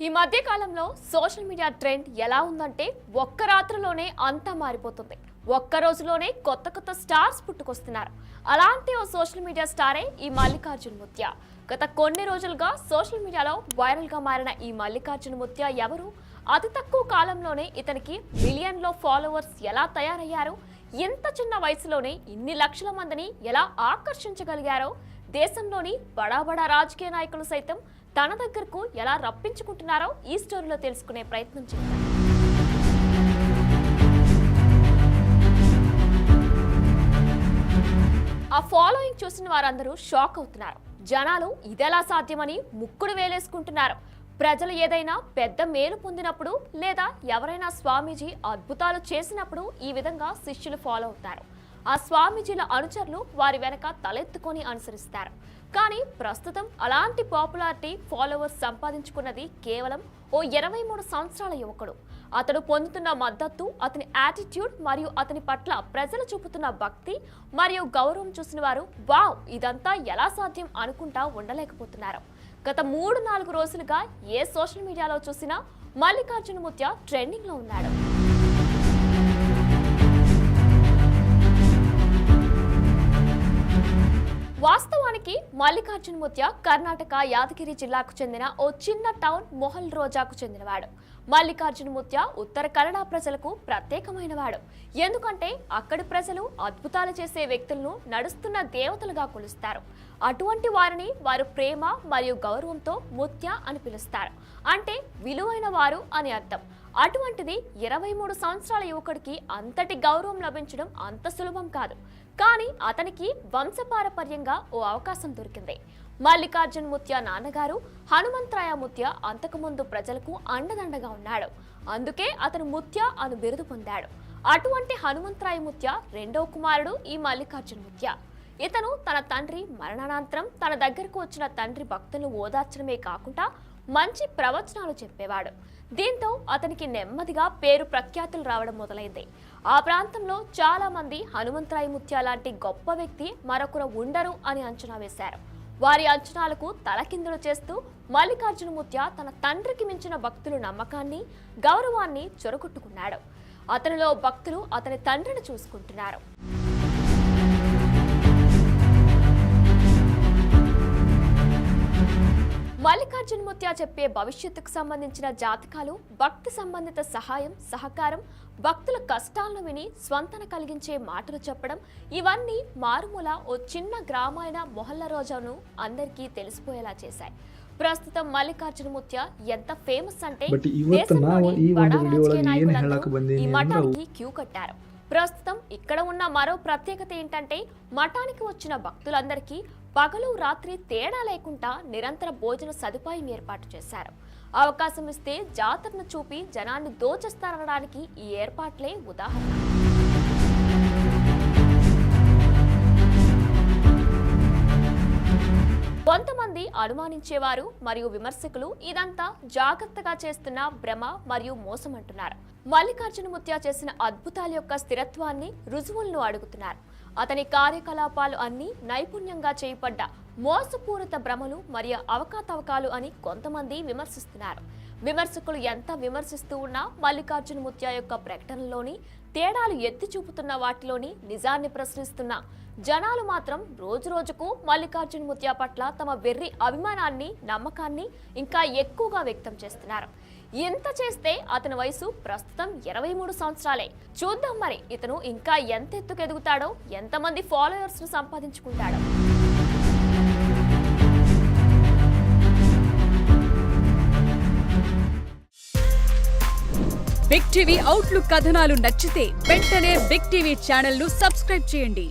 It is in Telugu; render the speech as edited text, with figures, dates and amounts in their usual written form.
ఈ మధ్య కాలంలో సోషల్ మీడియా ట్రెండ్ ఎలా ఉందంటే ఒక్క రాత్రిలోనే అంతా మారిపోతుంది. ఒక్క రోజులోనే కొత్త కొత్త స్టార్స్ పుట్టుకొస్తున్నారు. అలాంటి ఓ సోషల్ మీడియా స్టారే ఈ మల్లికార్జున ముత్య. గత కొన్ని రోజులుగా సోషల్ మీడియాలో వైరల్ గా మారిన ఈ మల్లికార్జున ముత్య ఎవరు? అతి తక్కువ కాలంలోనే ఇతనికి మిలియన్లో ఫాలోవర్స్ ఎలా తయారయ్యారు? ఎంత చిన్న వయసులోనే ఇన్ని లక్షల మందిని ఎలా ఆకర్షించగలిగారో, దేశంలోని బడా రాజకీయ నాయకులు సైతం తన దగ్గరకు ఎలా రప్పించుకుంటున్నారో ఈ స్టోరీలో తెలుసుకునే ప్రయత్నం చేద్దాం. ఆ ఫాలోయింగ్ చూసిన వారందరూ షాక్ అవుతున్నారు. జనాలు ఇదెలా సాధ్యమని ముక్కుడు వేలేసుకుంటున్నారు. ప్రజలు ఏదైనా పెద్ద మేలు పొందినప్పుడు లేదా ఎవరైనా స్వామీజీ అద్భుతాలు చేసినప్పుడు ఈ విధంగా శిష్యులు ఫాలో అవుతారు. ఆ స్వామీజీల అనుచరులు వారి వెనక తలెత్తుకొని అనుసరిస్తారు. కానీ ప్రస్తుతం అలాంటి పాపులారిటీ ఫాలోవర్స్ సంపాదించుకున్నది కేవలం ఓ 23 సంవత్సరాల యువకుడు. అతడు పొందుతున్న మద్దతు, అతని యాటిట్యూడ్ మరియు అతని పట్ల ప్రజలు చూపుతున్న భక్తి మరియు గౌరవం చూసిన వారు వావ్, ఇదంతా ఎలా సాధ్యం అనుకుంటా ఉండలేకపోతున్నారు. గత 3-4 రోజులుగా ఏ సోషల్ మీడియాలో చూసినా మల్లికార్జున ముత్య ట్రెండింగ్ లో ఉన్నాడు. వాస్తవానికి మల్లికార్జున ముత్య కర్ణాటక యాదగిరి జిల్లాకు చెందిన ఓ చిన్న టౌన్ మొహల్ రోజాకు చెందినవాడు. మల్లికార్జున ముత్య ఉత్తర కన్నడ ప్రజలకు ప్రత్యేకమైనవాడు. ఎందుకంటే అక్కడి ప్రజలు అద్భుతాలు చేసే వ్యక్తులను నడుస్తున్న దేవతలుగా కొలుస్తారు. అటువంటి వారిని వారు ప్రేమ మరియు గౌరవంతో ముత్య అని పిలుస్తారు. అంటే విలువైన వారు అని అర్థం. అటువంటిది 23 సంవత్సరాల యువకుడికి అంతటి గౌరవం లభించడం అంత సులభం కాదు. కానీ అతనికి వంశపారపర్యంగా ఓ అవకాశం దొరికింది. మల్లికార్జున ముత్య నాన్నగారు హనుమంతరాయ ముత్య అంతకుముందు ప్రజలకు అండదండగా ఉన్నాడు. అందుకే అతను ముత్య అని బిరుదు పొందాడు. అటువంటి హనుమంతరాయ ముత్య రెండో కుమారుడు ఈ మల్లికార్జున ముత్య. ఇతను తన తండ్రి మరణానంతరం తన దగ్గరకు వచ్చిన తండ్రి భక్తులను ఓదార్చడమే కాకుండా మంచి ప్రవచనాలు చెప్పేవాడు. దీంతో అతనికి నెమ్మదిగా పేరు ప్రఖ్యాతులు రావడం మొదలైంది. ఆ ప్రాంతంలో చాలా మంది హనుమంతరాయ ముత్య లాంటి గొప్ప వ్యక్తి మరొకరు ఉండరు అని అంచనా వేశారు. వారి అంచనాలకు తలకిందులు చేస్తూ మల్లికార్జున ముత్య తన తండ్రికి మించిన భక్తుల నమ్మకాన్ని, గౌరవాన్ని చొరగొట్టుకున్నాడు. అతనిలో భక్తులు అతని తండ్రిని చూసుకుంటున్నారు. మల్లికార్జున ముత్య చెప్పే భవిష్యత్తుకు సంబంధించిన జాతకాలు, భక్తి సంబంధిత సహాయం, సహకారం, భక్తుల కష్టాలను విని స్వంతన కలిగించే మాటలు చెప్పడం, ఇవన్నీ మారుమూల ఓ చిన్న గ్రామైన మొహల్ల రోజాను అందరికీ తెలిసిపోయేలా చేశాయి. ప్రస్తుతం మల్లికార్జున ముత్య ఎంత ఫేమస్ అంటే ఈ మఠానికి క్యూ కట్టారు. ప్రస్తుతం ఇక్కడ ఉన్న మరో ప్రత్యేకత ఏంటంటే మఠానికి వచ్చిన భక్తులందరికీ పగలు రాత్రి తేడా లేకుండా నిరంతర భోజన సదుపాయం ఏర్పాటు చేశారు. అవకాశం ఇస్తే జాతరను చూపి జనాన్ని దోచేస్తారనడానికి ఈ ఏర్పాట్లే ఉదాహరణ. కొంతమంది అనుమానించేవారు మరియు విమర్శకులు ఇదంతా జాగ్రత్తగా చేస్తున్న భ్రమ మరియు మోసం అంటున్నారు. మల్లికార్జున ముత్య చేసిన అద్భుతాల యొక్క స్థిరత్వాన్ని, రుజువులను అడుగుతున్నారు. అతని కార్యకలాపాలు అన్ని నైపుణ్యంగా చేయబడ్డ మోసపూరిత భ్రమలు మరియు అవకాతవకాలు అని కొంతమంది విమర్శిస్తున్నారు. విమర్శకులు ఎంత విమర్శిస్తూ ఉన్నా మల్లికార్జున ముత్య యొక్క ప్రకటనలోని తేడాలు ఎత్తి చూపుతున్న వాటిలోని నిజాన్ని ప్రశ్నిస్తున్న జనాలు మాత్రం రోజు రోజుకు మల్లికార్జున ముత్య పట్ల తమ వెర్రి అభిమానాన్ని, నమ్మకాన్ని ఇంకా ఎక్కువగా వ్యక్తం చేస్తున్నారు. ఎంత చేస్తే అతని వయసు ప్రస్తుతం 23 సంవత్సరాలే. చూద్దాం మరి ఇతను ఇంకా ఎంత ఎత్తుకెదుగుతాడో, ఎంతమంది ఫాలోయర్స్ ను సంపాదించుకుంటాడో. బిగ్ టీవీ అవుట్లుక్ కథనాలు నచ్చితే వెంటనే బిగ్ టీవీ ఛానల్ ను సబ్స్క్రైబ్ చేయండి.